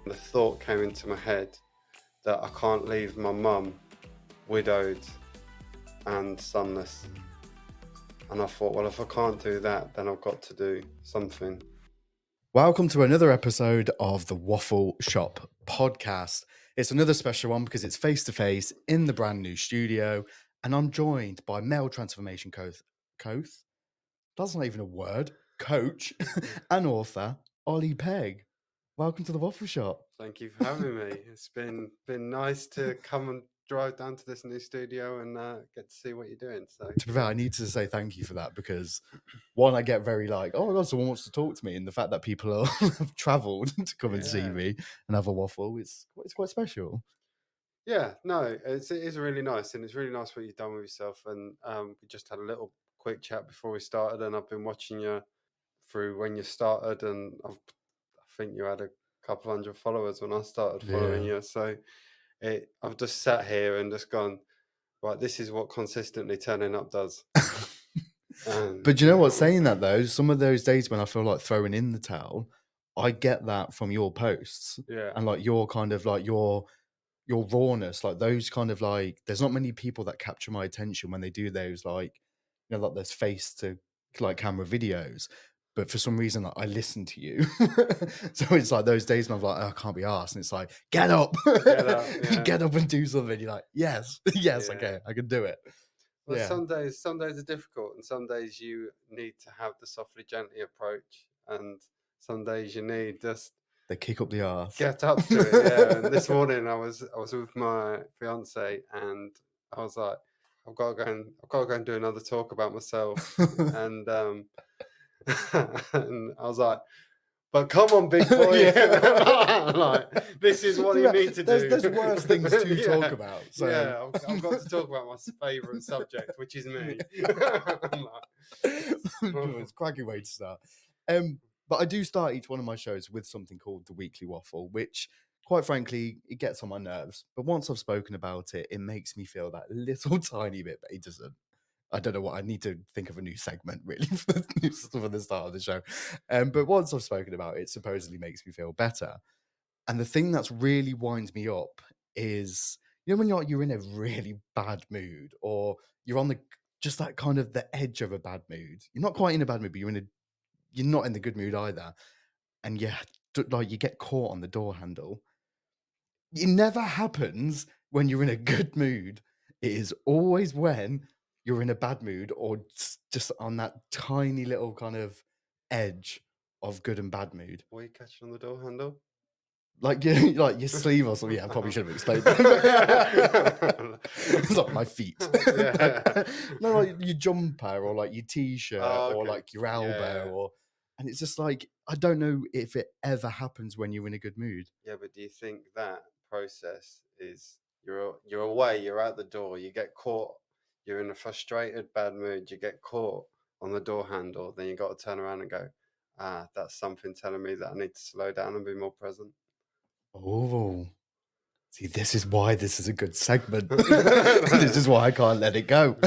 The thought came into my head that I can't leave my mum widowed and sonless. And I thought, well, if I can't do that, then I've got to do something. Welcome to another episode of the Waffle Shop podcast. It's another special one because it's face-to-face in the brand new studio, and I'm joined by male transformation coach, that's not even a word, coach and author, Olly Pegg. Welcome to the Waffle Shop. Thank you for having me. It's been nice to come and drive down to this new studio and get to see what you're doing. So To be fair, I need to say thank you for that because one, I get very like, oh my God, someone wants to talk to me. And the fact that people have travelled to come and see me and have a waffle, it's quite special. Yeah, no, it is really nice. And it's really nice what you've done with yourself. And we just had a little quick chat before we started. And I've been watching you through when you started. And I think you had a couple hundred followers when I started following you. So I've just sat here and just gone, right, this is what consistently turning up does. But you know what? Saying that though, some of those days when I feel like throwing in the towel, I get that from your posts. Yeah. And like your kind of like your rawness, like those kind of like, there's not many people that capture my attention when they do those like, you know, like those face to like camera videos. But for some reason, like, I listen to you. So it's like those days when I'm like, oh, I can't be arsed. And it's like, get up, get up and do something. You're like, yes, okay, I can do it. Well, some days are difficult, and some days you need to have the softly gently approach, and some days you need just they kick up the arse. Get up to it, yeah. And this morning I was with my fiance, and I was like, I've got to go and do another talk about myself, and and I was like, but come on, big boy. Like, this is what you need to do. There's worse things to talk about. So. Yeah, I've got to talk about my favourite subject, which is me. It's a cracking way to start. But I do start each one of my shows with something called the Weekly Waffle, which, quite frankly, it gets on my nerves. But once I've spoken about it, it makes me feel that little tiny bit, but it doesn't. I don't know what I need to think of a new segment really for the start of the show. But once I've spoken about it, it supposedly makes me feel better. And the thing that's really winds me up is, you know, when you're in a really bad mood, or you're on just that kind of the edge of a bad mood. You're not quite in a bad mood, but you're not in the good mood either. And like you get caught on the door handle. It never happens when you're in a good mood. It is always when you're in a bad mood or just on that tiny little kind of edge of good and bad mood. What are you catching on the door handle? Like your sleeve or something. Yeah, I probably should have explained that. It's like my feet. No, like your jumper or like your t-shirt or like your elbow and it's just like, I don't know if it ever happens when you're in a good mood. Yeah, but do you think that process is you're away, you're out the door, you get caught, you're in a frustrated, bad mood, you get caught on the door handle, then you got to turn around and go, that's something telling me that I need to slow down and be more present. Oh, see, this is why this is a good segment. This is why I can't let it go.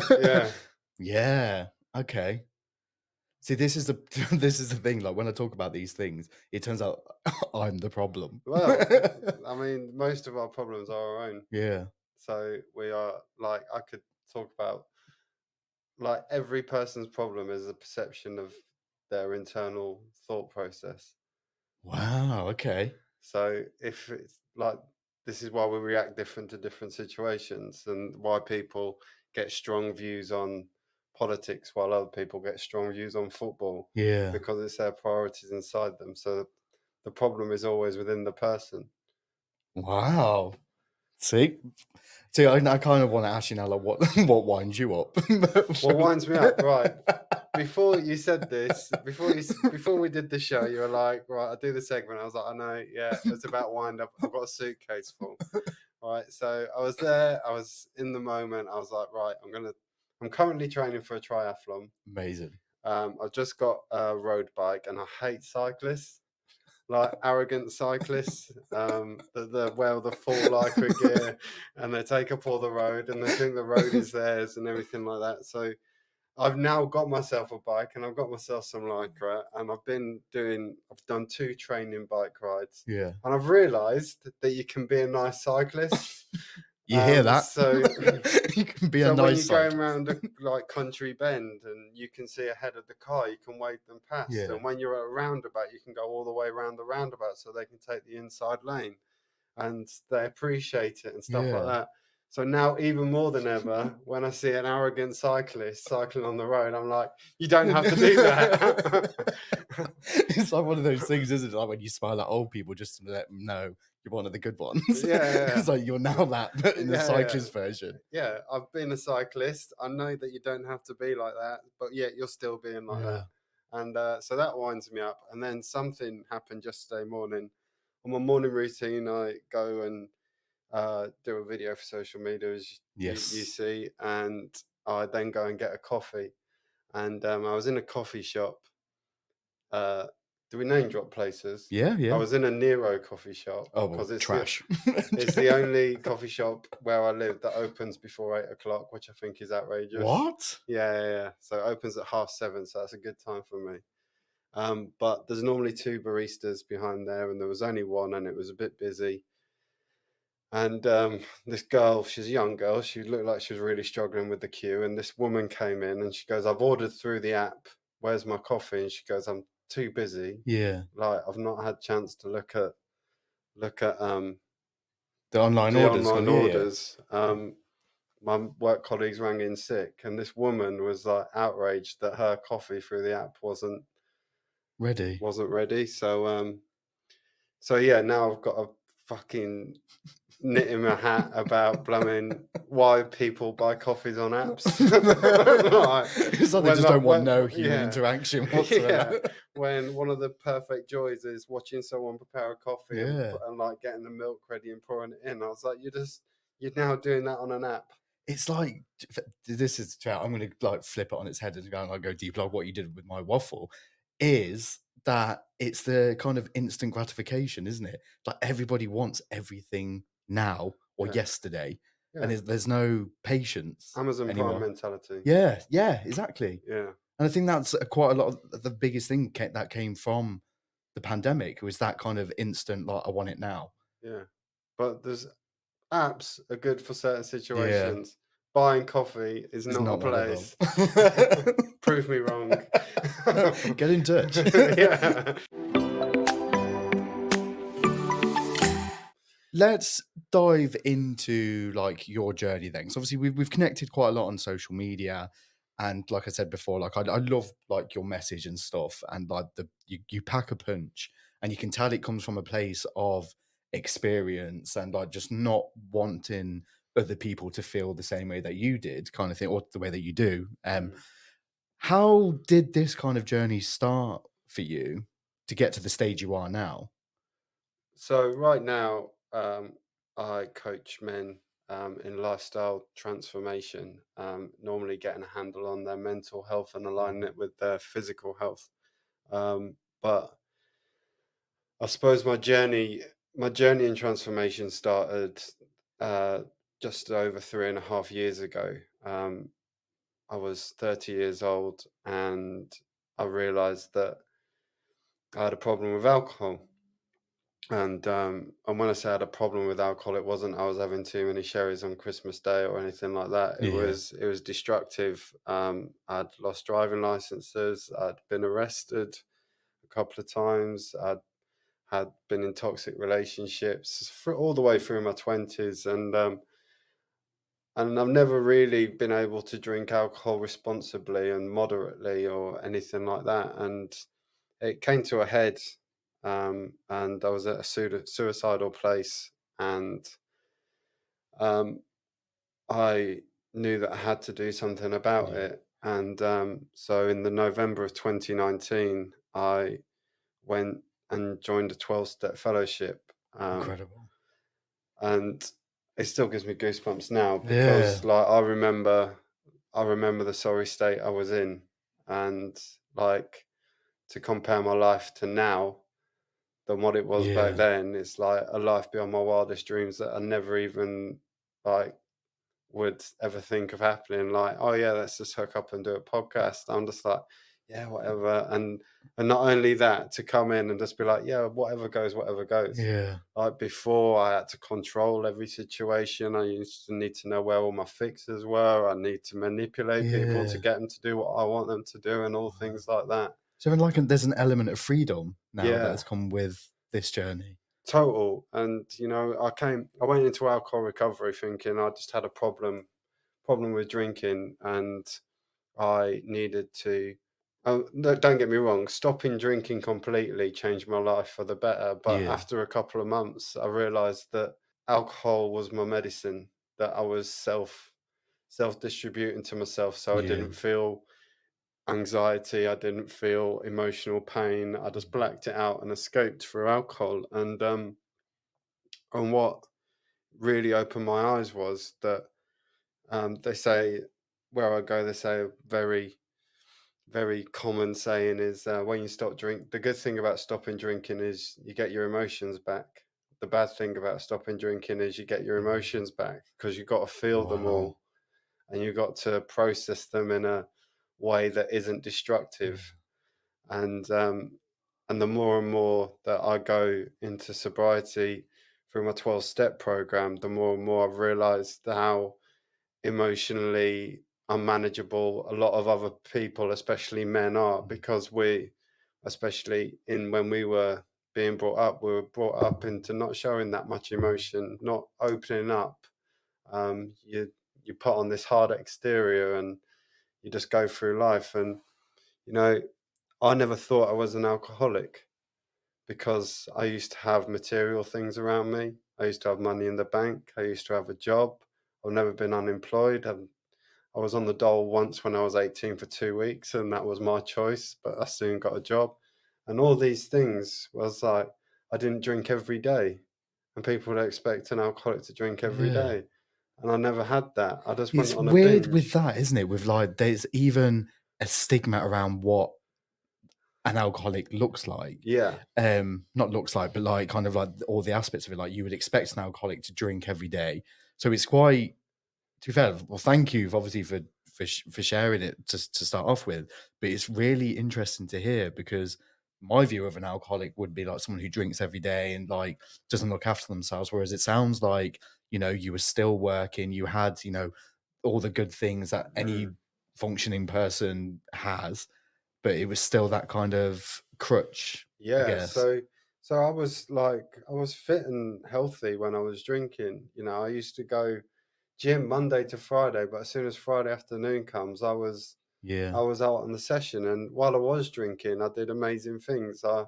Yeah. Okay. See, this is the thing. Like when I talk about these things, it turns out I'm the problem. Well, I mean, most of our problems are our own. Yeah. So we are like, I could talk about like every person's problem is a perception of their internal thought process. Wow. Okay. So if it's like, this is why we react different to different situations, and why people get strong views on politics while other people get strong views on football. Yeah. Because it's their priorities inside them. So the problem is always within the person. Wow. See, I kind of want to ask you now, like, what winds you up? What winds me up, right? Before you said this, before we did the show, you were like, right, I'll do the segment. I was like, I know, yeah, it's about wind up. I've got a suitcase full. Right. So I was there, I was in the moment. I was like, right, I'm currently training for a triathlon. Amazing. I've just got a road bike, and I hate cyclists. Like arrogant cyclists that wear the full lycra gear and they take up all the road and they think the road is theirs and everything like that. So I've now got myself a bike and I've got myself some Lycra, and I've done 2 training bike rides, Yeah. and I've realised that you can be a nice cyclist. You hear that? So You can be a so when nice you're going cyclist. around a like country bend and you can see ahead of the car, you can wave them past. Yeah. And when you're at a roundabout, you can go all the way around the roundabout so they can take the inside lane, and they appreciate it and stuff like Yeah. that. So now, even more than ever, when I see an arrogant cyclist cycling on the road, I'm like, you don't have to do that. It's like one of those things, isn't it? Like when you smile at old people just to let them know you're one of the good ones. Yeah, It's like you're now that, but in the yeah, yeah. cyclist version. Yeah, I've been a cyclist. I know that you don't have to be like that, but yet you're still being like Yeah. that. And so that winds me up. And then something happened yesterday morning. On my morning routine, I go and do a video for social media, as you Yes. see, and I then go and get a coffee. And I was in a coffee shop. Uh, do we name drop places? Yeah, I yeah. was in a Nero coffee shop Oh, well, because trash. it's the only coffee shop where I live that opens before 8 o'clock, which I think is outrageous. What? Yeah, yeah, yeah. So it opens at 7:30, so that's a good time for me. But there's normally 2 baristas behind there, and there was only one, and it was a bit busy. And this girl, she's a young girl, she looked like she was really struggling with the queue. And this woman came in and she goes, "I've ordered through the app. Where's my coffee?" And she goes, "I'm too busy. Yeah. Like I've not had chance to look at The online the orders. online Yeah, yeah. orders." My work colleagues rang in sick, and this woman was like outraged that her coffee through the app Ready. wasn't ready. So yeah, now I've got a fucking knit in my hat about blooming why people buy coffees on apps. Like, It's like they when just that, don't want when, no human yeah, interaction whatsoever. yeah. When one of the perfect joys is watching someone prepare a coffee and, Yeah. and like getting the milk ready and pouring it in. I was like, you're now doing that on an app. It's like this is I'm going to like flip it on its head and go deep. Like what you did with my waffle is that it's the kind of instant gratification, isn't it? Like everybody wants everything now or Yeah, yesterday, and yeah. there's no patience Amazon Prime anymore. mentality. Yeah, yeah, exactly. Yeah, And I think that's quite a lot of the biggest thing that came from the pandemic was that kind of instant, like I want it now. yeah. But there's apps are good for certain Yeah, situations. Buying coffee is it's not a not one of them. place. Prove me wrong. Get in touch. Yeah. Let's dive into like your journey then. So obviously we've connected quite a lot on social media, and like I said before, like I love like your message and stuff, and like you pack a punch, and you can tell it comes from a place of experience and like just not wanting other people to feel the same way that you did, kind of thing, or the way that you do. Mm. How did this kind of journey start for you to get to the stage you are now? So right now, I coach men in lifestyle transformation, normally getting a handle on their mental health and aligning Mhm. it with their physical health. But I suppose my journey in transformation started uh, just over 3.5 years ago. I was 30 years old, and I realized that I had a problem with alcohol. And when I say I had a problem with alcohol, it wasn't I was having too many sherries on Christmas Day or anything like that. It Yeah. was it was destructive. I'd lost driving licenses. I'd been arrested a couple of times. I'd had been in toxic relationships for all the way through my 20s, and I've never really been able to drink alcohol responsibly and moderately or anything like that. And it came to a head, and I was at a suicidal place, and um, I knew that I had to do something about Yeah. it. And so in the November of 2019, I went and joined a 12-step fellowship. Incredible. And it still gives me goosebumps now Yeah. because like I remember the sorry state I was in, and like to compare my life to now than what it was back Yeah. then, it's like a life beyond my wildest dreams that I never even like would ever think of happening. Like, oh yeah, let's just hook up and do a podcast. I'm just like, yeah, whatever. And not only that, to come in and just be like, yeah, whatever goes, whatever goes. Yeah. Like before, I had to control every situation. I used to need to know where all my fixes were. I need to manipulate people to Yeah. get them to do what I want them to do, and all Wow. things like that. So, like, there's an element of freedom now that has Yeah, come with this journey. total. And I went into alcohol recovery thinking I just had a problem with drinking, and I needed to. Oh, no, don't get me wrong. Stopping drinking completely changed my life for the better. But Yeah. after a couple of months, I realised that alcohol was my medicine. That I was self distributing to myself, so I Yeah. didn't feel anxiety. I didn't feel emotional pain. I just Mhm. blacked it out and escaped through alcohol. And what really opened my eyes was that they say where I go, they say a very common saying is when you stop drink. The good thing about stopping drinking is you get your emotions back. The bad thing about stopping drinking is you get your Mhm. emotions back because you got to feel them Wow. all, and you got to process them in a way that isn't Yeah. destructive. And and the more and more that I go into sobriety through my 12-step program, the more and more I've realized how emotionally unmanageable a lot of other people, especially men, are, Mm. because we, especially in when we were being brought up, we were brought up into not showing that much emotion, not opening up. You put on this hard exterior and you just go through life. And you know, I never thought I was an alcoholic because I used to have material things around me. I used to have money in the bank. I used to have a job. I've never been unemployed. I was on the dole once when I was 18 for 2 weeks, and that was my choice, but I soon got a job. And all these things was like, I didn't drink every day. And people would expect an alcoholic to drink every Yeah. day. And I never had that. I just went It's on a weird with binge. that, isn't it? With like, there's even a stigma around what an alcoholic looks like. Yeah, Not looks like, but like kind of like all the aspects of it. Like you would expect an alcoholic to drink every day. So it's quite, to be fair, well, thank you obviously for sharing it to start off with. But it's really interesting to hear because my view of an alcoholic would be like someone who drinks every day and like doesn't look after themselves. Whereas it sounds like, you were still working, you had, all the good things that any mm, functioning person has, but it was still that kind of crutch, I yeah. guess. So I was fit and healthy when I was drinking. I used to go gym Monday to Friday, but as soon as Friday afternoon comes, Yeah. I was out on the session, and while I was drinking, I did amazing things. I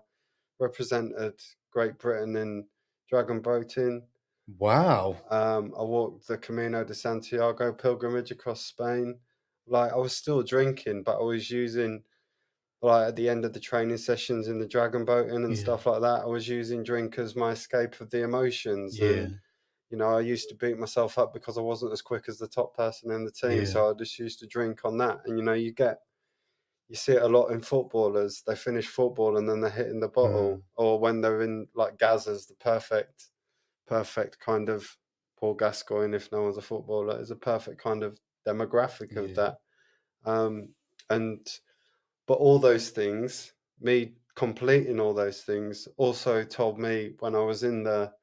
represented Great Britain in dragon boating. Wow. I walked the Camino de Santiago pilgrimage across Spain. Like I was still drinking, but I was using like at the end of the training sessions in the dragon boating and Yeah. stuff like that. I was using drink as my escape of the emotions, Yeah. and I used to beat myself up because I wasn't as quick as the top person in the team, Yeah. so I just used to drink on that. And you see it a lot in footballers. They finish football and then they're hitting the Mm. bottle, or when they're in like Gazas, the perfect kind of Paul Gascoigne. If no one's a footballer, is a perfect kind of demographic of Yeah. that. Um, and but all those things, me completing all those things, also told me when I was in the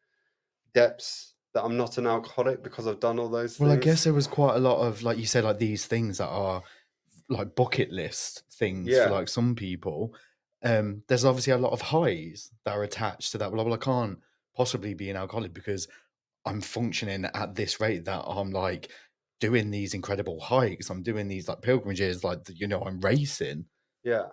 depths that I'm not an alcoholic because I've done all those Well, I guess things. there was quite a lot of, like you said, like these things that are like bucket list things for Yeah, like some people. There's obviously a lot of highs that are attached to that. Well, I can't possibly be an alcoholic because I'm functioning at this rate that I'm like doing these incredible hikes. I'm doing these like pilgrimages, like I'm racing. yeah.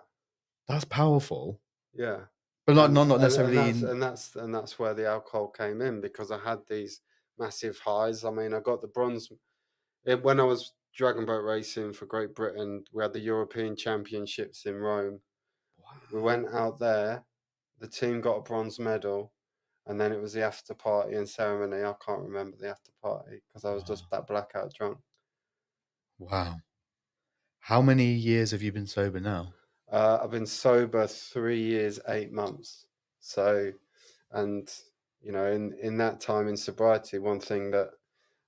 That's powerful, Yeah, but like and not and and necessarily that's in. and that's and that's where the alcohol came in because I had these massive highs. I mean, I got the bronze when I was dragon boat racing for Great Britain. We had the European Championships in Rome. We Wow. went out there. The team got a bronze medal, and then it was the after party and ceremony. I can't remember the after party because I was Wow. just that blackout drunk. Wow. How many years have you been sober now? I've been sober 3 years, 8 months. So, and in that time in sobriety, one thing that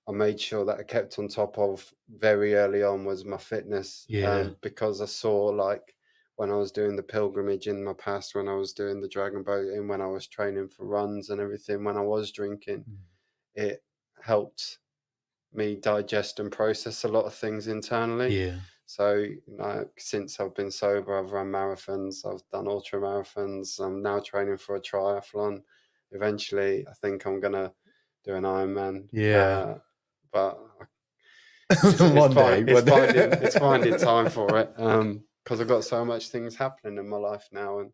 I made sure that I kept on top of very early on was my fitness, Yeah. because I saw, like, when I was doing the pilgrimage in my past, when I was doing the dragon boating, when I was training for runs and everything, when I was drinking, Mm. it helped me digest and process a lot of things internally. Yeah. So, like, since I've been sober, I've run marathons, I've done ultra marathons. I'm now training for a triathlon. Eventually, I think I'm gonna do an Ironman. Yeah. But it's One day, fine. It's one finding day. time for it. Because I've got so much things happening in my life now,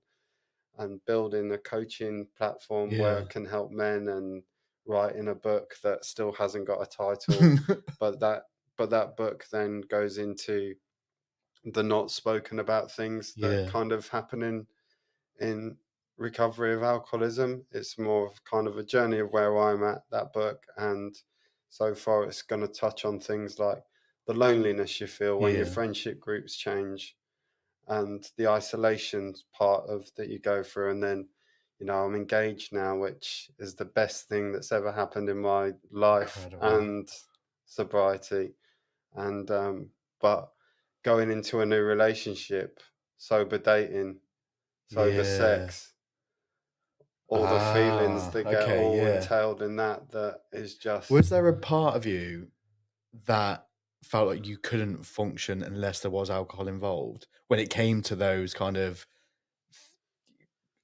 and building a coaching platform where I Yeah. can help men, and writing a book that still hasn't got a title, but that book then goes into the not spoken about things that Yeah. kind of happen in recovery of alcoholism. It's more of kind of a journey of where I'm at, that book. And so far it's going to touch on things like the loneliness you feel when your Yeah. friendship groups change, and the isolation part of that you go through. And then, I'm engaged now, which is the best thing that's ever happened in my life, Incredible. and sobriety. And but going into a new relationship, sober dating, sober Yeah. sex, all the feelings Ah, that get okay, all yeah. entailed in that is just Was there a part of you that felt like you couldn't function unless there was alcohol involved when it came to those kind of,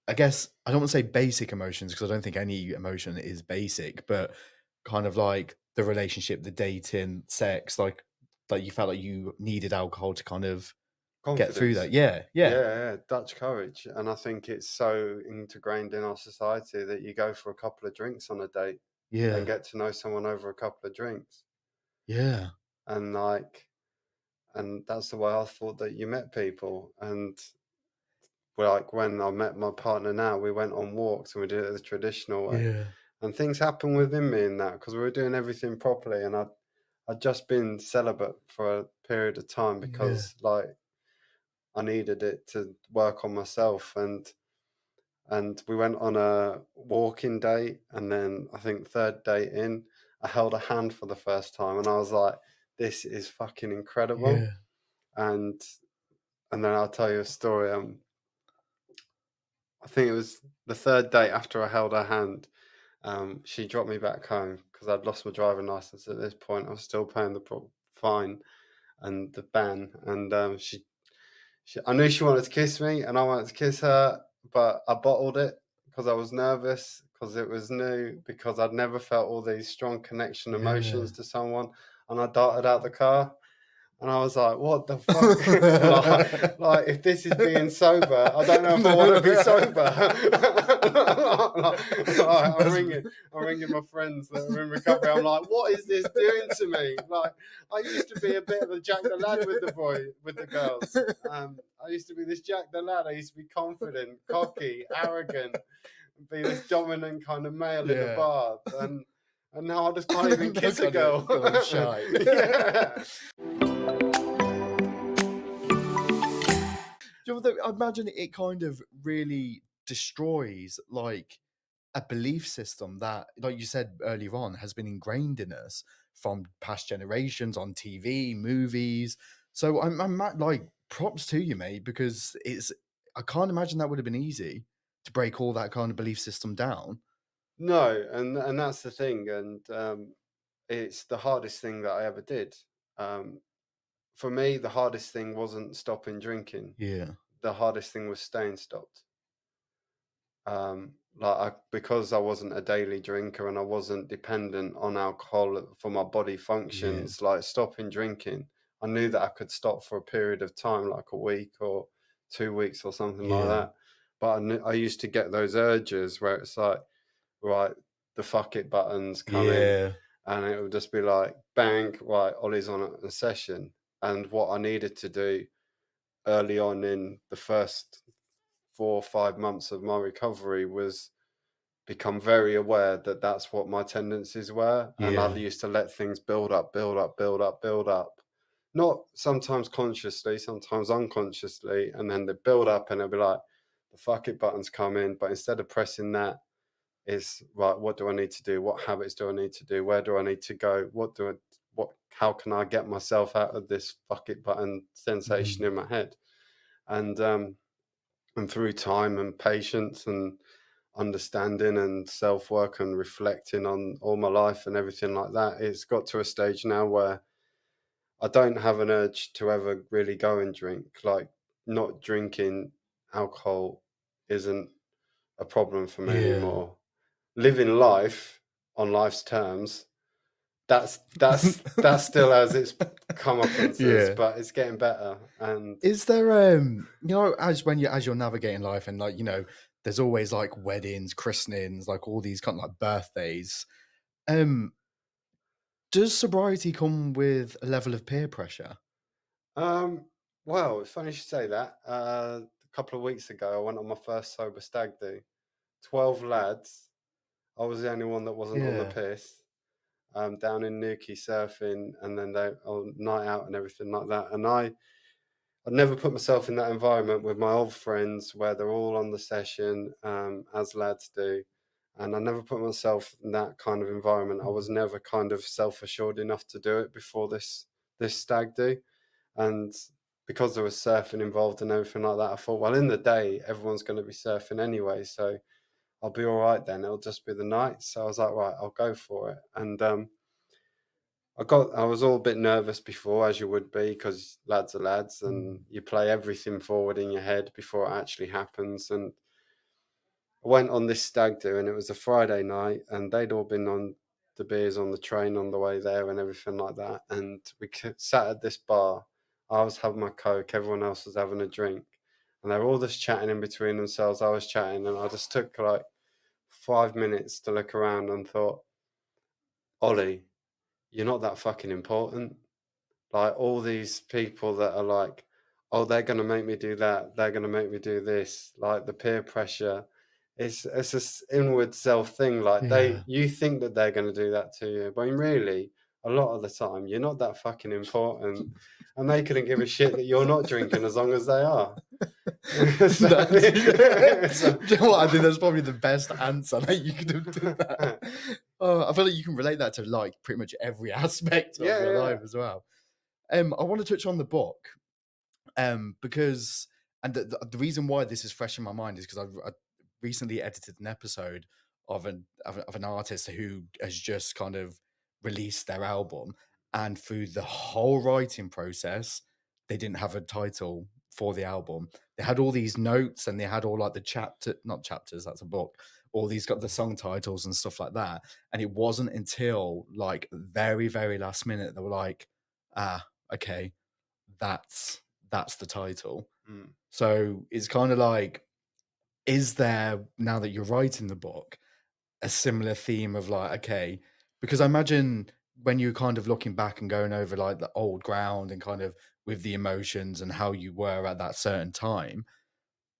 I guess I don't want to say basic emotions because I don't think any emotion is basic, but kind of like the relationship, the dating, sex, like you felt like you needed alcohol to kind of get through that. confidence. Yeah, yeah, Yeah, Dutch courage. And I think it's so ingrained in our society that you go for a couple of drinks on a date and yeah, get to know someone over a couple of drinks. yeah, And and that's the way I thought that you met people. And like when I met my partner now, we went on walks and we did it the traditional way. yeah, And things happened within me in that because we were doing everything properly. And I'd just been celibate for a period of time yeah, because, like, I needed it to work on myself. And we went on a walking date, and then I think third date in, I held a hand for the first time, and I was like, "This is fucking incredible." yeah, And then I'll tell you a story. I think it was the third date after I held her hand. She dropped me back home because I'd lost my driving license at this point. I was still paying the fine and the ban, and I knew she wanted to kiss me, and I wanted to kiss her, but I bottled it because I was nervous, because it was new, because I'd never felt all these strong connection emotions yeah. to someone, and I darted out the car. And I was like, "What the fuck?" like, if this is being sober, I don't know if I want to be sober. That's I'm ringing my friends that are in recovery. I'm like, "What is this doing to me?" Like, I used to be a bit of a Jack the Lad with the girls. I used to be this Jack the Lad. I used to be confident, cocky, arrogant, be this dominant kind of male in the yeah. bar, and now I just can't even Now kiss a kind of girl. gone shy. Yeah. Do you know what I imagine it kind of really destroys like a belief system that, like you said earlier on, has been ingrained in us from past generations on TV, movies. So like props to you, mate, because I can't imagine that would have been easy to break all that kind of belief system down. No, and that's the thing, and it's the hardest thing that I ever did. Um, for me, the hardest thing wasn't stopping drinking. Yeah. The hardest thing was staying stopped. Like, because I wasn't a daily drinker and I wasn't dependent on alcohol for my body Yeah. functions, like stopping drinking, I knew that I could stop for a period of time, like a week or 2 weeks or something like Yeah. that. But I used to get those urges where it's like, right, the fuck it buttons come in, Yeah. and it would just be like, bang, right, Ollie's on a session. And what I needed to do early on in the first 4 or 5 months of my recovery was become very aware that that's what my tendencies were. And I Yeah. used to let things build up, build up, build up, build up. Not sometimes consciously, sometimes unconsciously. And then they build up and it'll be like, the fuck it buttons come in. But instead of pressing that, is right. What do I need to do? What habits do I need to do? Where do I need to go? How can I get myself out of this fuck it button sensation Mm. in my head? And through time and patience and understanding and self work and reflecting on all my life and everything like that, it's got to a stage now where I don't have an urge to ever really go and drink. Like, not drinking alcohol isn't a problem for me Yeah. anymore. Living life on life's terms, that still has its comeuppances, Yeah. but it's getting better. And Is there as you're navigating life and like, there's always like weddings, christenings, like all these kind of like birthdays. Um, does sobriety come with a level of peer pressure? um, well, it's funny you should say that. A couple of weeks ago, I went on my first sober stag do. 12 lads. I was the only one that wasn't on the Yeah. piss. Down in Newquay surfing, and then they on night out and everything like that. And I'd never put myself in that environment with my old friends where they're all on the session, as lads do. And I never put myself in that kind of environment. I was Mm. never kind of self assured enough to do it before this stag do. And because there was surfing involved and everything like that, I thought, well, in the day, everyone's going to be surfing anyway, so I'll be all right then. It'll just be the night. So I was like, right, I'll go for it. And I was all a bit nervous before, as you would be, because lads are lads, and Mm. you play everything forward in your head before it actually happens. And I went on this stag do, and it was a Friday night, and they'd all been on the beers on the train on the way there and everything like that. And sat at this bar. I was having my Coke, everyone else was having a drink, and they were all just chatting in between themselves. I was chatting, and I just took like 5 minutes to look around and thought, Ollie, you're not that fucking important. Like, all these people that are like, "Oh, they're gonna make me do that. They're gonna make me do this." Like, the peer pressure, it's this inward self thing. Like, Yeah. you think that they're gonna do that to you, but really, a lot of the time, you're not that fucking important, and they couldn't give a shit that you're not drinking as long as they are. That's yeah. So, Do you know what? I think that's probably the best answer that you could have done that. Oh, I feel like you can relate that to like pretty much every aspect of yeah, your yeah. life as well. I want to touch on the book. Because and the reason why this is fresh in my mind is because I recently edited an episode of an artist who has just kind of released their album, and through the whole writing process, they didn't have a title for the album. They had all these notes and they had all like the chapter, not chapters, that's a book. All these got the song titles and stuff like that. And it wasn't until like very, very last minute they were like, ah, okay, that's that's the title. Mm. So it's kind of like, is there, now that you're writing the book, a similar theme of like, okay, because I imagine when you're kind of looking back and going over like the old ground and kind of with the emotions and how you were at that certain time,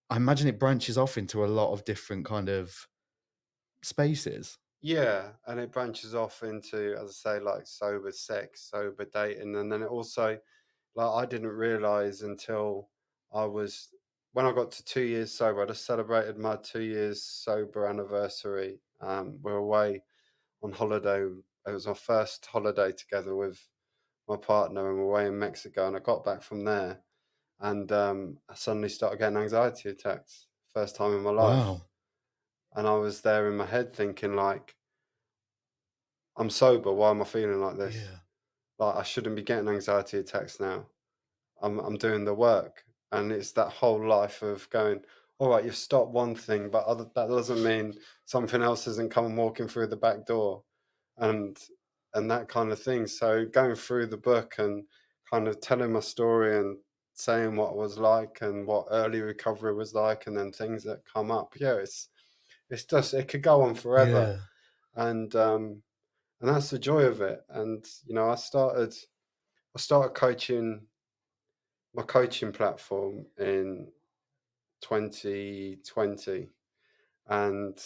I imagine it branches off into a lot of different kind of spaces. Yeah, and it branches off into, as I say, like sober sex, sober dating, and then it also, like, I didn't realize until I was when I got to 2 years sober. I just celebrated my 2 years sober anniversary. We're away on holiday. It was our first holiday together with my partner, and we're away in Mexico. And I got back from there, and I suddenly started getting anxiety attacks. First time in my life, Wow. and I was there in my head thinking like, I'm sober. Why am I feeling like this? Yeah. Like, I shouldn't be getting anxiety attacks now. I'm doing the work, and it's that whole life of going, all right, you've stopped one thing, but that doesn't mean something else hasn't come walking through the back door, and that kind of thing. So going through the book and kind of telling my story and saying what it was like and what early recovery was like, and then things that come up. Yeah, it's just, it could go on forever, Yeah. and that's the joy of it. And I started coaching my coaching platform in 2020, and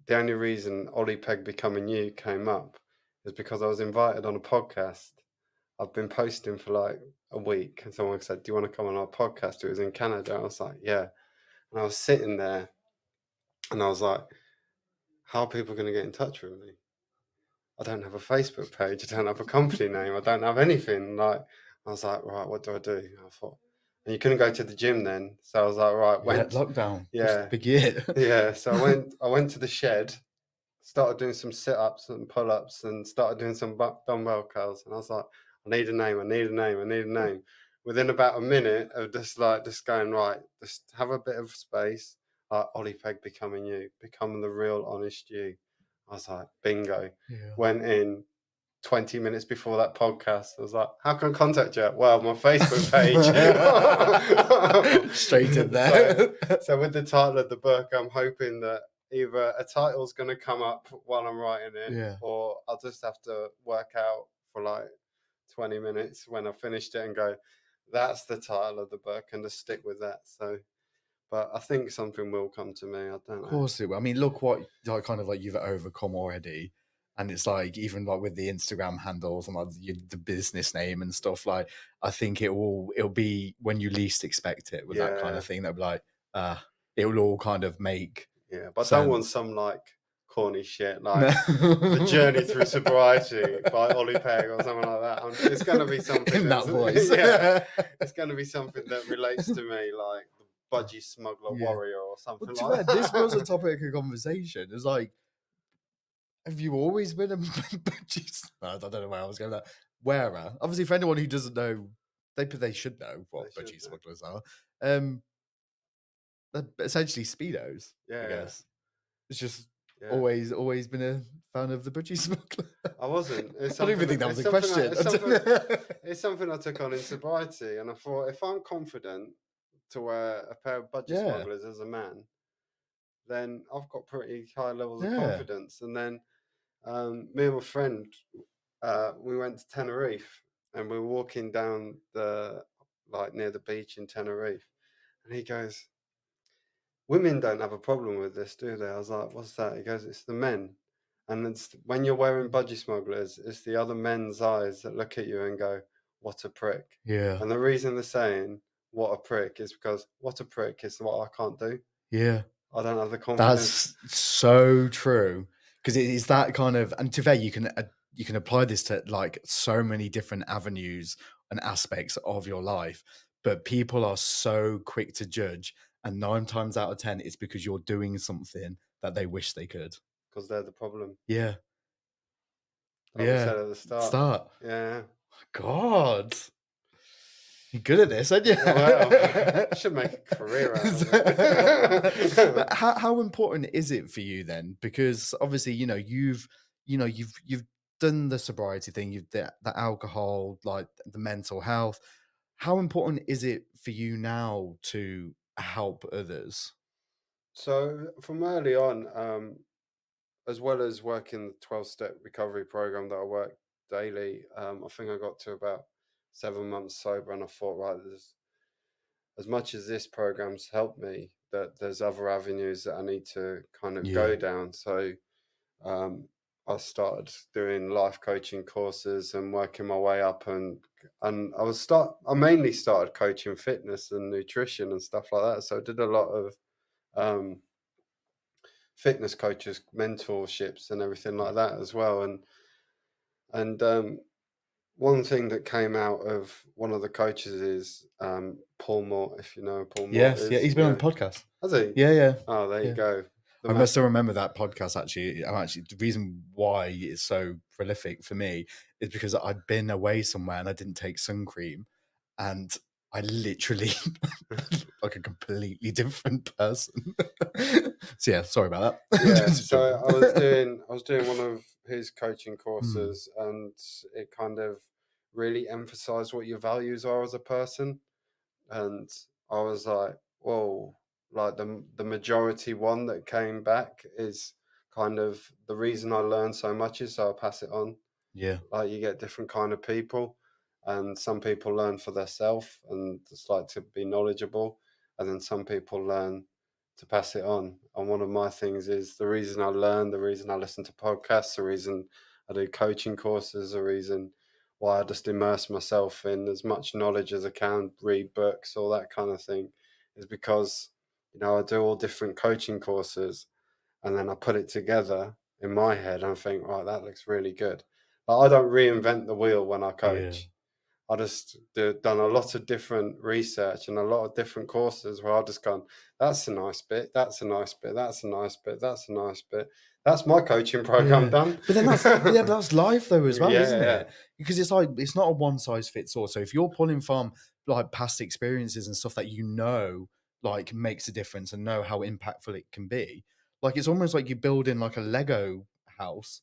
the only reason Olly Pegg Becoming You came up is because I was invited on a podcast. I've been posting for like a week, and someone said, "Do you want to come on our podcast?" It was in Canada. I was like, "Yeah," and I was sitting there, and I was like, how are people going to get in touch with me? I don't have a Facebook page. I don't have a company name. I don't have anything. Like, I was like, right, what do I do? I thought, and you couldn't go to the gym then. So I was like, right, Yeah, lockdown. It's the yeah, big year. yeah. So I went to the shed, started doing some sit-ups and pull-ups, and started doing some dumbbell curls. And I was like, I need a name. I need a name. I need a name. Within about a minute of just going, right, just have a bit of space. Olly Pegg becoming you, become the real honest you. I was like, bingo. Yeah. Went in 20 minutes before that podcast. I was like, how can I contact you? Well, my Facebook page. Straight in so, there. so with the title of the book, I'm hoping that either a title's going to come up while I'm writing it, Yeah. or I'll just have to work out for like 20 minutes when I finished it and go, that's the title of the book, and just stick with that. So, but I think something will come to me. I don't Of know. course it will. I mean, look what like kind of like you've overcome already. And it's like even like with the Instagram handles and like the business name and stuff, like I think it'll be when you least expect it with that kind Yeah, of thing. That'll be like, it will all kind of make yeah. But I don't want sense. some like corny shit No. like The Journey Through Sobriety by Olly Pegg or something like that. It's going to be something In that that's, voice. yeah, it's going to be something that relates to me, like the budgie smuggler Yeah. warrior or Well, something to be fair, like this was a that. topic of conversation. It's like, have you always been a budgie? I don't know where I was going. That wearer. Obviously, for anyone who doesn't know, they should know They what should budgie know. smugglers are. Um, they're essentially speedos, I Yeah, guess. It's just yeah. always been a fan of the budgie smuggler. I wasn't. It's I don't even something. think that was a question. It's something I took on in sobriety, and I thought if I'm confident to wear a pair of budgie Yeah, smugglers as a man, then I've got pretty high levels of yeah, confidence. And then me and my friend, we went to Tenerife, and we were walking down the like near the beach in Tenerife, and he goes, "Women don't have a problem with this, do they?" I was like, "What's that?" He goes, "It's the men." And it's when you're wearing budgie smugglers, it's the other men's eyes that look at you and go, "What a prick." yeah, And the reason they're saying "what a prick" is because "what a prick" is what I can't do. yeah. I don't have the confidence That's so true because it is that kind of, and to be fair, you can apply this to like so many different avenues and aspects of your life, but people are so quick to judge, and 9 times out of 10, it's because you're doing something that they wish they could. because they're the problem. Yeah, Like we yeah. said at the start. Start. Yeah. God, you're good at this, aren't you? Well, I should make a career out of But it. how important is it for you then? Because obviously, you've done the sobriety thing, you've the alcohol, like the mental health. How important is it for you now to help others? So from early on, as well as working the 12-step recovery program that I work daily, I think I got to about 7 months sober, and I thought, right, there's as much as this program's helped me, that there's other avenues that I need to kind of Yeah, go down. So um, I started doing life coaching courses and working my way up, and I mainly started coaching fitness and nutrition and stuff like that. So I did a lot of um, fitness coaches, mentorships, and everything like that as well. And one thing that came out of one of the coaches is Paul Mort. If you know who Paul Mort yes, yeah. is, He's been on yeah, the podcast. has he? Yeah, yeah, Oh, there you yeah. go. The I must master. still remember that podcast. Actually, I'm actually the reason why it's so prolific for me is because I'd been away somewhere and I didn't take sun cream, and I literally looked like a completely different person. So yeah, sorry about that. Yeah, Just so joking. I was doing one of his coaching Hmm, courses, and it kind of really emphasized what your values are as a person. And I was like, whoa, like the majority one that came back is kind of the reason I learned so much is so I pass it on. yeah, Like you get different kind of people, and some people learn for themselves and just like to be knowledgeable, and then some people learn to pass it on. And one of my things is the reason I learn, the reason I listen to podcasts, the reason I do coaching courses, the reason why I just immerse myself in as much knowledge as I can, read books, all that kind of thing, is because I do all different coaching courses, and then I put it together in my head and I think, right, that looks really good. Like, I don't reinvent the wheel when I Yeah. coach. I just done a lot of different research and a lot of different courses where I've just gone, that's a nice bit, that's a nice bit, that's a nice bit, that's a nice bit. That's my coaching program Yeah. done. But then but that's life though as well, Yeah, isn't yeah, it? Because it's like it's not a one size fits all. So if you're pulling from like past experiences and stuff that like makes a difference and know how impactful it can be, like it's almost like you're building like a Lego house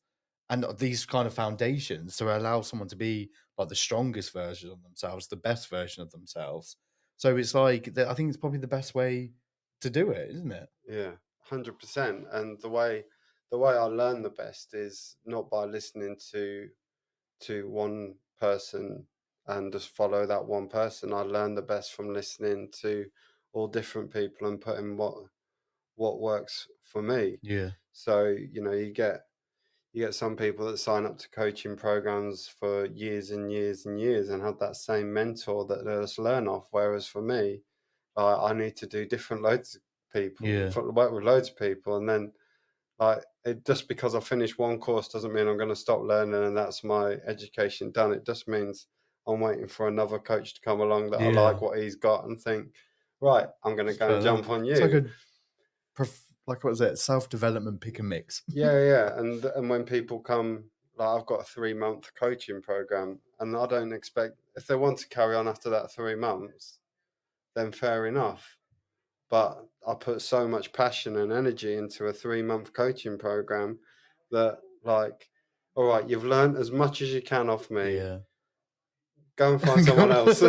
and these kind of foundations to allow someone to be like the strongest version of themselves, the best version of themselves. So it's like I think it's probably the best way to do it, isn't it? yeah, 100%. And the way I learn the best is not by listening to one person and just follow that one person. I learn the best from listening to all different people and putting what works for me. Yeah. So, you get some people that sign up to coaching programs for years and years and years and have that same mentor that they just learn off. Whereas for me, I need to do different loads of people, Yeah. work with loads of people, and then just because I finished one course doesn't mean I'm going to stop learning and that's my education done. It just means I'm waiting for another coach to come along that I Yeah. like what he's got and think, right, I'm going to It's go and fair enough. jump on It's like you. a like what is it? Self-development pick and mix. Yeah, yeah. And when people come, like, I've got a 3-month coaching program, and I don't expect, if they want to carry on after that 3 months, then fair enough. But I put so much passion and energy into a 3-month coaching program that, like, all right, you've learned as much as you can off me. Yeah. Go and find someone else.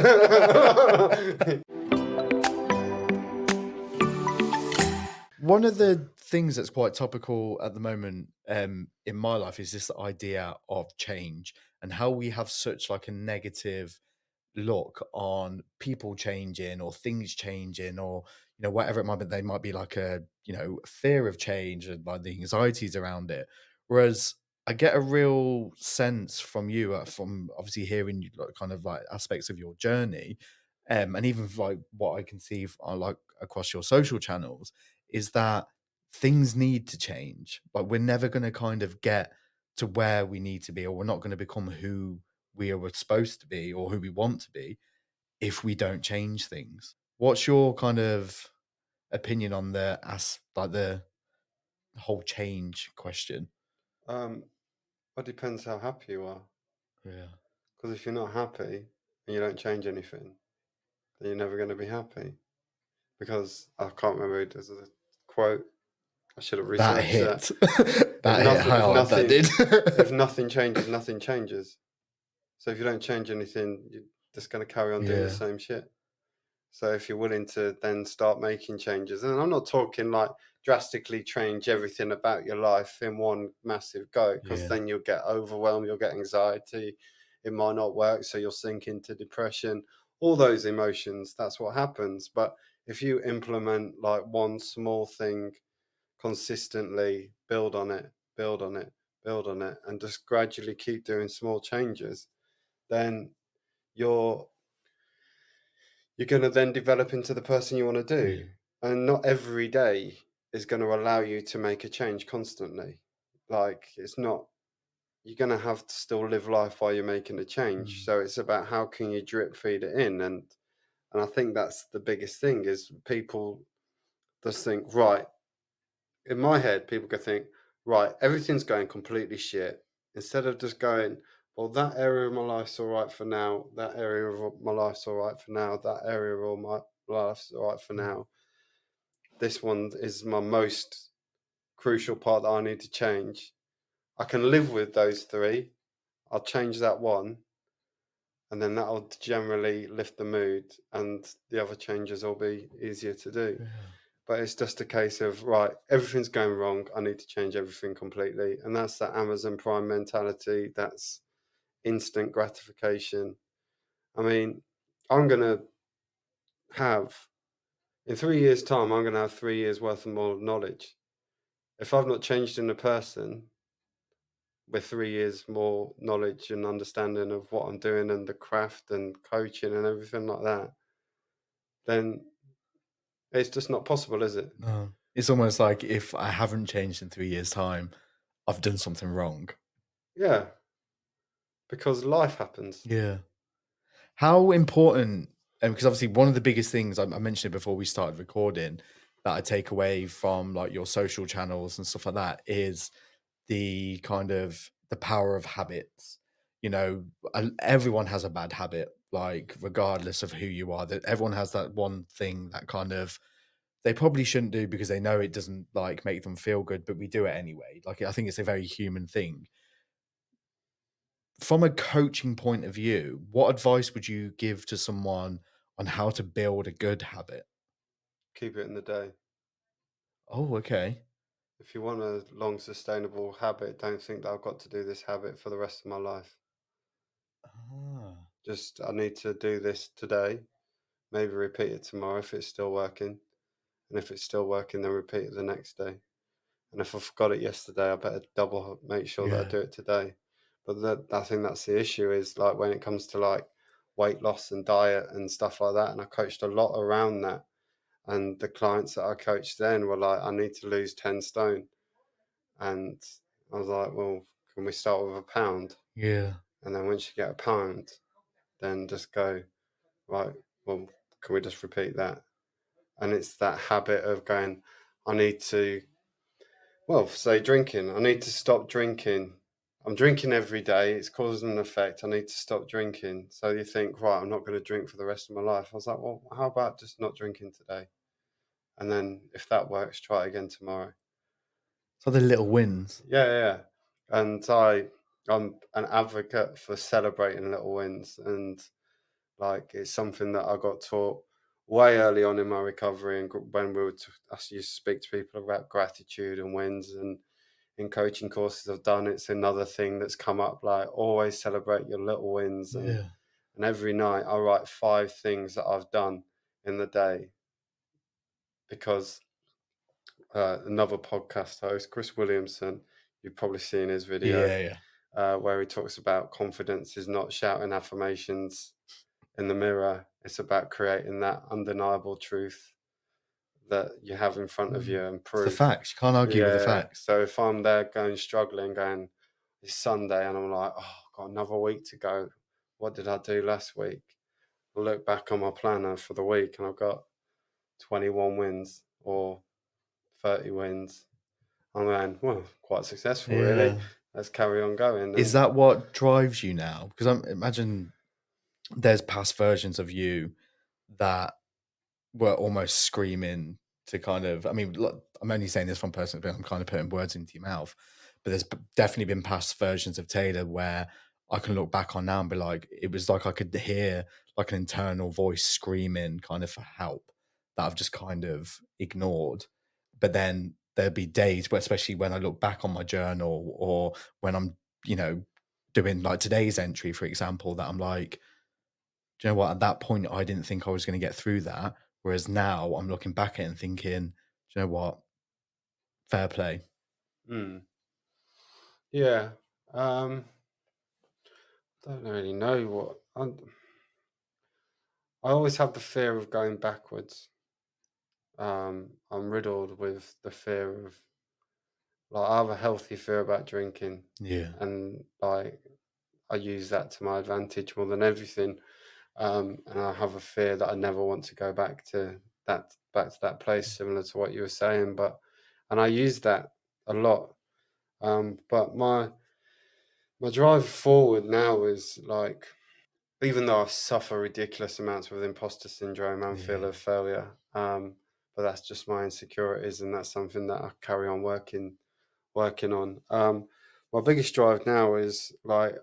One of the things that's quite topical at the moment, in my life is this idea of change and how we have such like a negative look on people changing or things changing or whatever it might be. They might be like a fear of change and like the anxieties around it, whereas I get a real sense from you, from obviously hearing like, kind of like aspects of your journey, and even like what I can see like across your social channels, is that things need to change. Like we're never going to kind of get to where we need to be, or we're not going to become who we are supposed to be or who we want to be if we don't change things. What's your kind of opinion on like the whole change question? um, it depends how happy you are. Yeah. Because if you're not happy and you don't change anything, then you're never going to be happy. Because I can't remember, there's a quote. I should have That researched that. hit. If That hit nothing, if hard, that nothing, did. if nothing changes, nothing changes. So if you don't change anything, you're just going to carry on doing the Yeah, same shit. So if you're willing to then start making changes, and I'm not talking like drastically change everything about your life in one massive go, because yeah, then you'll get overwhelmed, you'll get anxiety, it might not work, so you'll sink into depression, all those emotions. That's what happens. But if you implement like one small thing consistently, build on it, build on it, build on it, and just gradually keep doing small changes, then you're you're going to then develop into the person you want to do. yeah. And not every day is going to allow you to make a change constantly. Like, it's not, you're going to have to still live life while you're making a change. Mm, So it's about how can you drip feed it in. And I think that's the biggest thing is people just think, right, in my head, people could think, right, everything's going completely shit. Instead of just going, well, that area of my life's all right for now. That area of my life's all right for now. That area of my life's all right for mm, now. This one is my most crucial part that I need to change. I can live with those three. I'll change that one, and then that'll generally lift the mood, and the other changes will be easier to do. yeah, But it's just a case of, right, everything's going wrong. I need to change everything completely. And that's that Amazon Prime mentality. That's instant gratification. I mean, I'm going to have, in 3 years' time, I'm going to have 3 years worth of more knowledge. If I've not changed in a person with 3 years more knowledge and understanding of what I'm doing and the craft and coaching and everything like that, then it's just not possible, is it? no. It's almost like if I haven't changed in 3 years' time, I've done something wrong. Yeah, because life happens. Yeah. How important, because obviously one of the biggest things I mentioned it before we started recording that I take away from like your social channels and stuff like that is the kind of the power of habits. You know, everyone has a bad habit, like regardless of who you are. That everyone has that one thing that kind of they probably shouldn't do because they know it doesn't like make them feel good, but we do it anyway. Like I think it's a very human thing. From a coaching point of view, what advice would you give to someone on how to build a good habit? Keep it in the day. Oh, okay. If you want a long sustainable habit, don't think that I've got to do this habit for the rest of my life. Ah, Just I need to do this today, maybe repeat it tomorrow if it's still working. And if it's still working, then repeat it the next day. And if I forgot it yesterday, I better double make sure that I yeah, do it today. But I think that's the issue is like when it comes to like weight loss and diet and stuff like that. And I coached a lot around that. And the clients that I coached then were like, I need to lose 10 stone. And I was like, well, can we start with a pound? yeah, And then once you get a pound, then just go, right, well, can we just repeat that? And it's that habit of going, I need to, well, say drinking, I need to stop drinking. I'm drinking every day. It's causing an effect. I need to stop drinking. So you think, right, I'm not going to drink for the rest of my life. I was like, well, how about just not drinking today? And then if that works, try it again tomorrow. so the little wins. Yeah, yeah, yeah. And I'm an advocate for celebrating little wins, and like it's something that I got taught way early on in my recovery, and when I used to speak to people about gratitude and wins, and in coaching courses I've done, it's another thing that's come up. Like always celebrate your little wins, Yeah, and every night I write 5 things that I've done in the day because another podcast host, Chris Williamson, you've probably seen his video yeah, yeah, where he talks about confidence is not shouting affirmations in the mirror. It's about creating that undeniable truth that you have in front of mm. you and It's the proof. facts. You can't argue with the Yeah. facts. So if I'm there going struggling, going, it's Sunday and I'm like, oh, I've got another week to go. What did I do last week? I look back on my planner for the week and I've got 21 wins or 30 wins. I'm going, well, quite successful, really. Yeah. Let's carry on going. Is And that what drives you now? Because I imagine there's past versions of you that were almost screaming to kind of, I mean, look, I'm only saying this from personal experience, I'm kind of putting words into your mouth, but there's definitely been past versions of Taylor where I can look back on now and be like, it was like I could hear like an internal voice screaming kind of for help that I've just kind of ignored. But then there'd be days where, especially when I look back on my journal or when I'm, you know, doing like today's entry, for example, that I'm like, do you know what? At that point, I didn't think I was going to get through that. Whereas now I'm looking back at it and thinking, do you know what? Fair play. mm, yeah, don't really know what. I always have the fear of going backwards. I'm riddled with the fear of, like, I have a healthy fear about drinking, Yeah. and like I use that to my advantage more than everything. And I have a fear that I never want to go back to that place, similar to what you were saying. And I use that a lot. But my drive forward now is like, even though I suffer ridiculous amounts with imposter syndrome and fear Yeah. of failure, but that's just my insecurities, and that's something that I carry on working on. My biggest drive now is like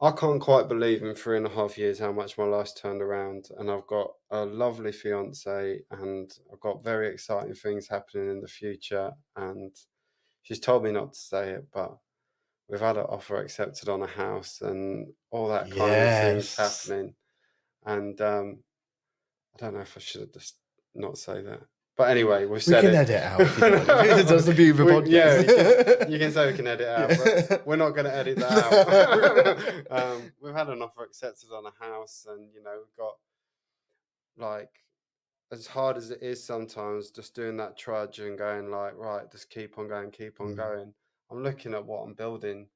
I can't quite believe in 3.5 years how much my life's turned around, and I've got a lovely fiance, and I've got very exciting things happening in the future. And she's told me not to say it, but we've had an offer accepted on a house and all that kind of things Yes. happening. And I don't know if I should have just not say that. But anyway, we've We said can it. edit out if you'd like. That's the beauty of a Yeah, podcast. you can say we can edit out, but Yeah. we're not going to edit that out. We've had an offer accepted on a house, and we've got like as hard as it is sometimes, just doing that trudge and going like, right, just keep on going, keep on Mm. going. I'm looking at what I'm building.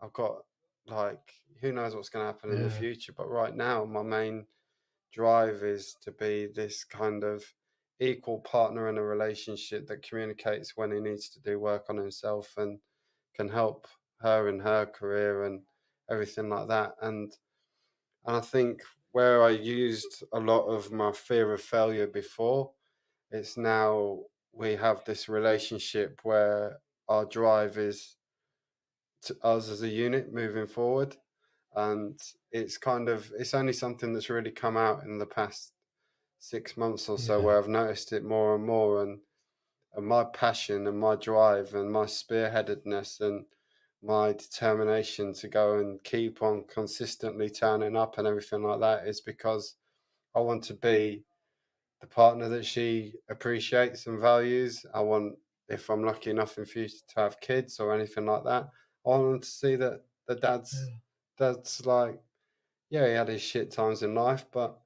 I've got like, who knows what's going to happen in the Yeah. future, but right now, my main drive is to be this kind of equal partner in a relationship that communicates when he needs to do work on himself and can help her in her career and everything like that. And I think where I used a lot of my fear of failure before, it's now we have this relationship where our drive is to us as a unit moving forward. And it's kind of, it's only something that's really come out in the past 6 months or so Yeah. where I've noticed it more and more. And my passion and my drive and my spearheadedness and my determination to go and keep on consistently turning up and everything like that is because I want to be the partner that she appreciates and values. I want, if I'm lucky enough in future to have kids or anything like that, I want them to see that the Yeah. dad's like, yeah, he had his shit times in life, but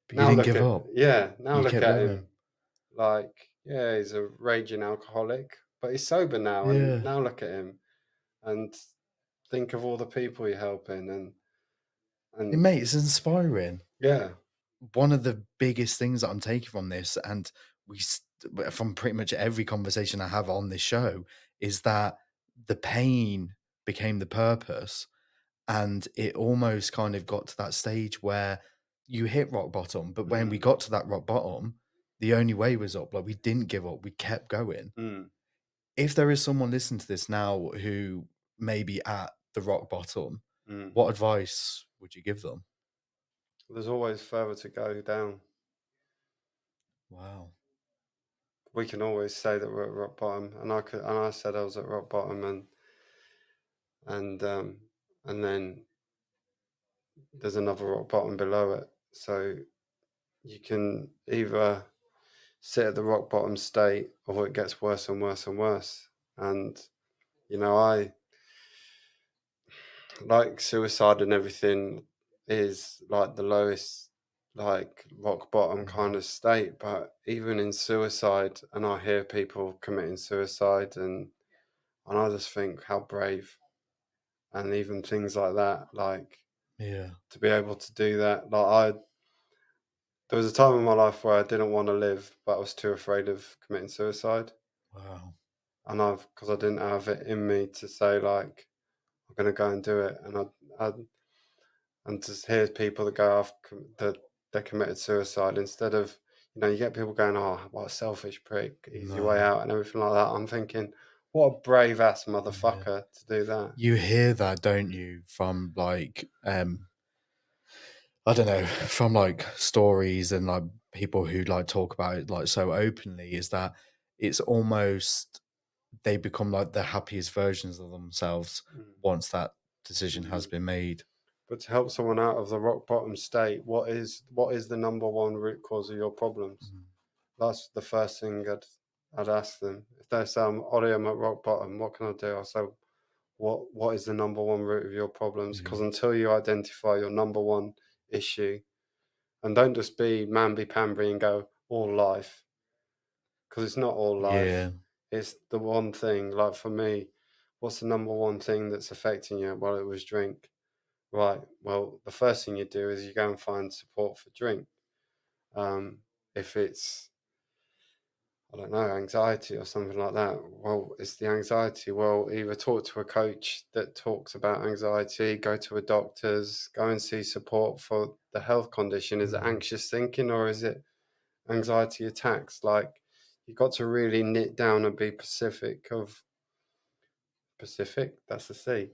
But you now didn't look give at, up. yeah, now You look kept at going. him. Like, yeah, he's a raging alcoholic, but he's sober now, and Yeah. now look at him and think of all the people you're helping, Hey, and mate, it's inspiring. yeah, One of the biggest things that I'm taking from this, and from pretty much every conversation I have on this show, is that the pain became the purpose. And it almost kind of got to that stage where you hit rock bottom. But when we mm, got to that rock bottom, the only way was up. Like we didn't give up, we kept going. mm, If there is someone listening to this now who may be at the rock bottom, mm. what advice would you give them? There's always further to go down. Wow. We can always say that we're at rock bottom, and I said I was at rock bottom, and um, and then there's another rock bottom below it. So you can either sit at the rock bottom state, or it gets worse and worse and worse. And I like suicide and everything is like the lowest, like rock bottom kind Mm. of state. But even in suicide, and I hear people committing suicide, and I just think how brave, and even things like that, like Yeah. to be able to do that. There was a time in my life where I didn't want to live, but I was too afraid of committing suicide, Wow. and because I didn't have it in me to say like I'm gonna go and do it, I and to hear people that go off that they committed suicide instead of, you get people going, oh, what a selfish prick, easy way No. out and everything like that. I'm thinking, what a brave ass Yeah. motherfucker to do that. You hear that, don't you, from like I don't know, from like stories and like people who like talk about it like so openly, is that it's almost they become like the happiest versions of themselves Mm. once that decision has Mhm. been made. But to help someone out of the rock bottom state, what is the number one root cause of your problems? Mm. That's the first thing I'd ask them. If they say, Ollie, I'm at rock bottom, what can I do? I say, what is the number one root of your problems? Yeah. Because until you identify your number one issue, and don't just be mamby pamby and go all life, because it's not all Yeah. life. It's the one thing. Like for me, what's the number one thing that's affecting you? Well, it was drink. Right. Well, the first thing you do is you go and find support for drink. Um, if it's, I don't know, anxiety or something like that, well, it's the anxiety. Well, either talk to a coach that talks about anxiety, go to a doctor's, go and see support for the health condition. Is it Mm. anxious thinking or is it anxiety attacks? Like, you got to really knit down and be Pacific. That's the C.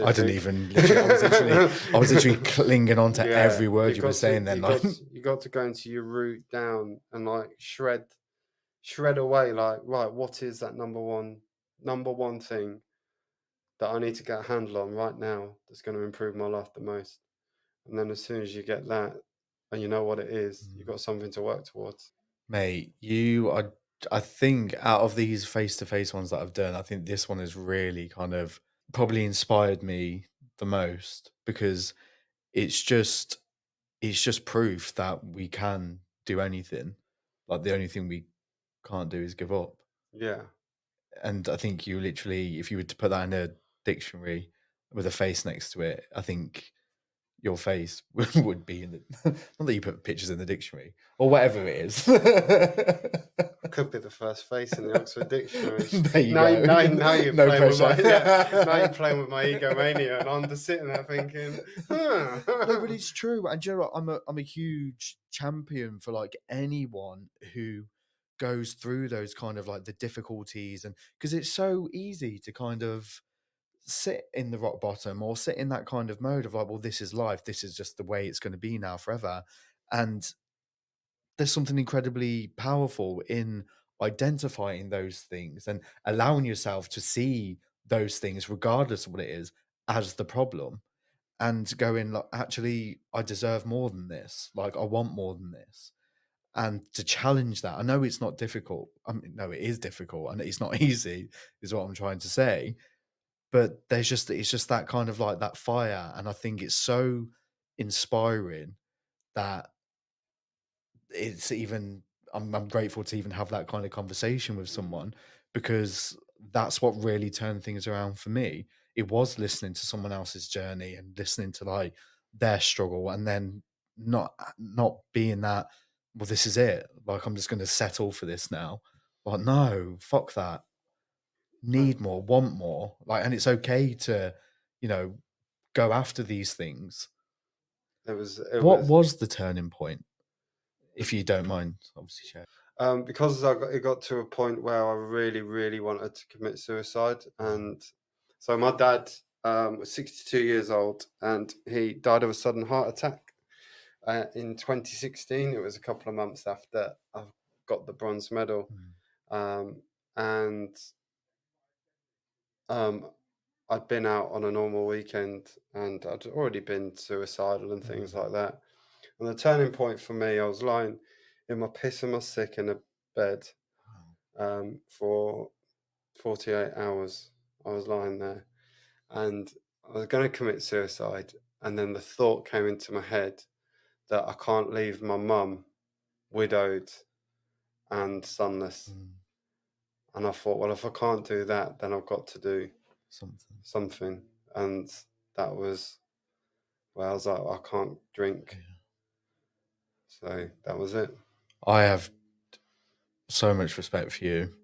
I didn't Specific. even literally I was literally clinging on to Yeah, every word you you were got to saying then, like you got to go into your root down and like shred away like, right, what is that number one thing that I need to get a handle on right now that's going to improve my life the most? And then as soon as you get that and you know what it is, you've Mm. got something to work towards. Mate, you are I think out of these face-to-face ones that I've done, I think this one has really kind of probably inspired me the most because it's just it's just proof that we can do anything. Like the only thing we can't do is give up. Yeah. And I think you literally, if you were to put that in a dictionary with a face next to it, I think your face would be in the not that you put pictures in the dictionary or whatever it is. Could be the first face in the Oxford Dictionary. There you go. Now you're No playing with pressure. my now you're playing with my egomania, and I'm just sitting there thinking, No, but huh. it's true. And do you know what? I'm a huge champion for like anyone who goes through those kind of like the difficulties, and because it's so easy to kind of sit in the rock bottom or sit in that kind of mode of like, well, this is life. This is just the way it's going to be now forever. And there's something incredibly powerful in identifying those things and allowing yourself to see those things, regardless of what it is, as the problem and going like, actually, I deserve more than this. Like, I want more than this. And to challenge that, I know it's not difficult. I mean, no, it is difficult and it's not easy, is what I'm trying to say. But it's just that kind of like that fire. And I think it's so inspiring that it's even I'm grateful to even have that kind of conversation with Mm, someone because that's what really turned things around for me. It was listening to someone else's journey and listening to like their struggle and then not being that, well, this is it. Like I'm just gonna settle for this now. Like, no, fuck that. uh, Need more, want more. Like, and it's okay to, you know, go after these things. it What was was the turning point, if you don't mind, obviously sharing? because it got to a point where I really, really wanted to commit suicide, Mm, and so my dad was 62 years old, and he died of a sudden heart attack in 2016. It was a couple of months after I got the bronze medal, mm, um, and um, I'd been out on a normal weekend, and I'd already been suicidal and things mm. like that. And the turning point for me, I was lying in my piss and my sick in a bed Wow. for 48 hours. I was lying there and I was going to commit suicide. And then the thought came into my head that I can't leave my mum widowed and sonless. Mm, And I thought, well, if I can't do that, then I've got to do something. something. And that was, well, I was like, I can't drink. Yeah. So that was it. I have so much respect for you.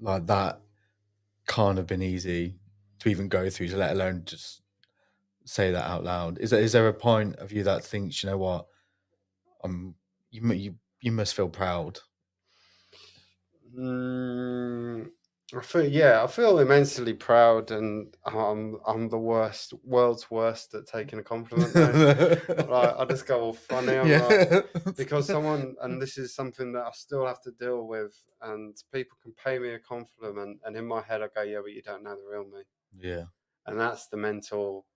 Like that can't have been easy to even go through, to let alone just say that out loud. Is there a point of you that thinks, you know what, you must feel proud. Mm, I feel immensely proud, and I'm the world's worst at taking a compliment. Though, like I just go all funny. I'm like Yeah. because someone, and this is something that I still have to deal with, and people can pay me a compliment, and in my head I go, yeah, but you don't know the real me, Yeah. and that's the mental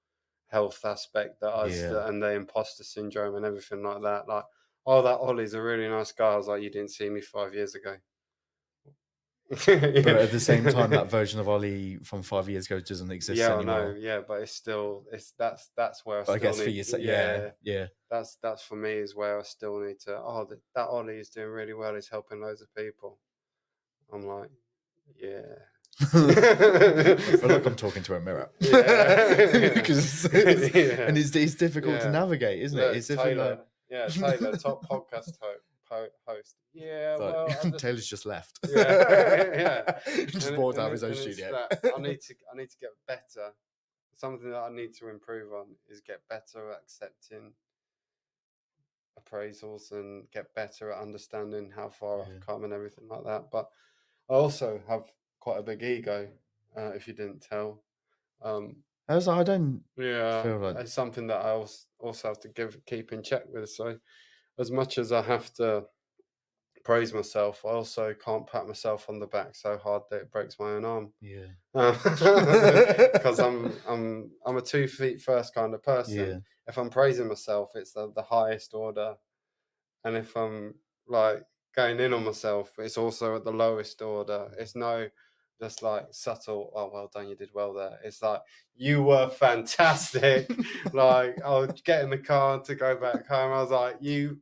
health aspect that Yeah. and the imposter syndrome and everything like that. Like, oh, that Ollie's a really nice guy. I was like, you didn't see me 5 years ago. But at the same time, Yeah. that version of Ollie from 5 years ago doesn't exist Yeah, I know. anymore. Yeah, but it's still that's where I But I still guess for need. you, yeah, Yeah, yeah. that's for me is where I still need to. Oh, that Ollie is doing really well. He's helping loads of people. I'm like, yeah. I feel like I'm talking to a mirror Yeah, because yeah, it's difficult to yeah. navigate, isn't it? It's Look, different, like Taylor. Yeah, Taylor, top podcast host. Yeah, like well, I just Taylor's just left, yeah, yeah, just walked out of his own and it's studio. that I need to get better. Something that I need to improve on is get better at accepting appraisals and get better at understanding how far I've Yeah, come and everything like that. But I also have quite a big ego, if you didn't tell. Um, I was like, I don't yeah, feel like it's something that I also have to keep in check with. So as much as I have to praise myself, I also can't pat myself on the back so hard that it breaks my own arm. yeah, Because I'm a 2 feet first kind of person. yeah, If I'm praising myself, it's the highest order, and if I'm like going in on myself, it's also at the lowest order. It's no just like subtle. Oh, well done, you did well there. It's like you were fantastic. Like I'll get in the car to go back home. I was like, you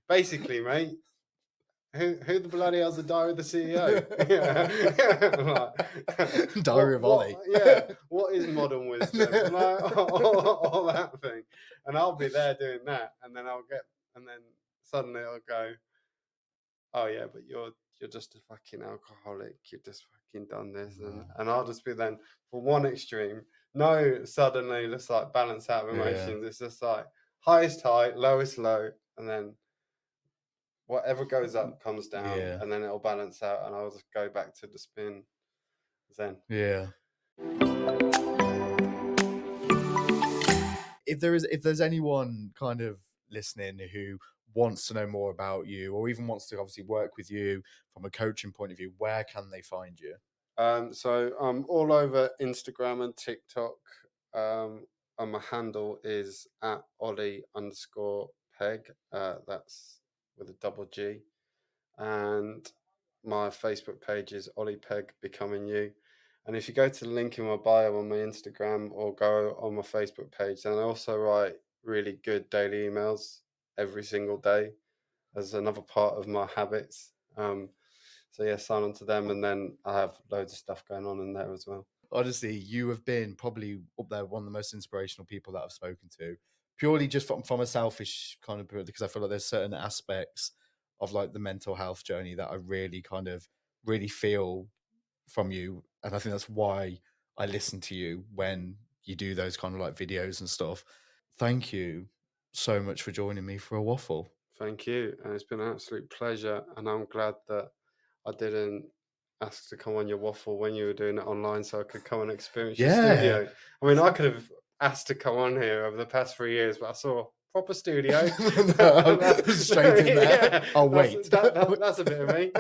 basically, mate. who the bloody hell's the diary of the CEO? Yeah. Like, Diary of Ollie. what is modern wisdom? Like, all that thing. And I'll be there doing that, and then and then suddenly I'll go, oh yeah, but you're just a fucking alcoholic. You've just fucking done this, and I'll just be then for one extreme. No, suddenly just like balance out of Yeah. emotions. It's just like highest high, lowest low, and then whatever goes up comes down, Yeah. and then it'll balance out, and I'll just go back to the spin. Zen. Yeah. If there's anyone kind of listening who wants to know more about you, or even wants to obviously work with you from a coaching point of view, where can they find you? So I'm all over Instagram and TikTok. And my handle is at Olly_Pegg. That's with a double G. And my Facebook page is Olly Pegg Becoming You. And if you go to the link in my bio on my Instagram or go on my Facebook page, then I also write really good daily emails every single day as another part of my habits. So yeah, sign on to them, and then I have loads of stuff going on in there as well. Honestly, you have been probably up there one of the most inspirational people that I've spoken to, purely just from a selfish kind of because I feel like there's certain aspects of like the mental health journey that I really kind of really feel from you, and I think that's why I listen to you when you do those kind of like videos and stuff. Thank you so much for joining me for a waffle. Thank you, and it's been an absolute pleasure. And I'm glad that I didn't ask to come on your waffle when you were doing it online, so I could come and experience your Yeah. studio. I mean, I could have asked to come on here over the past 3 years, but I saw a proper studio. Straight in there. Yeah, I'll wait. that's a bit of me.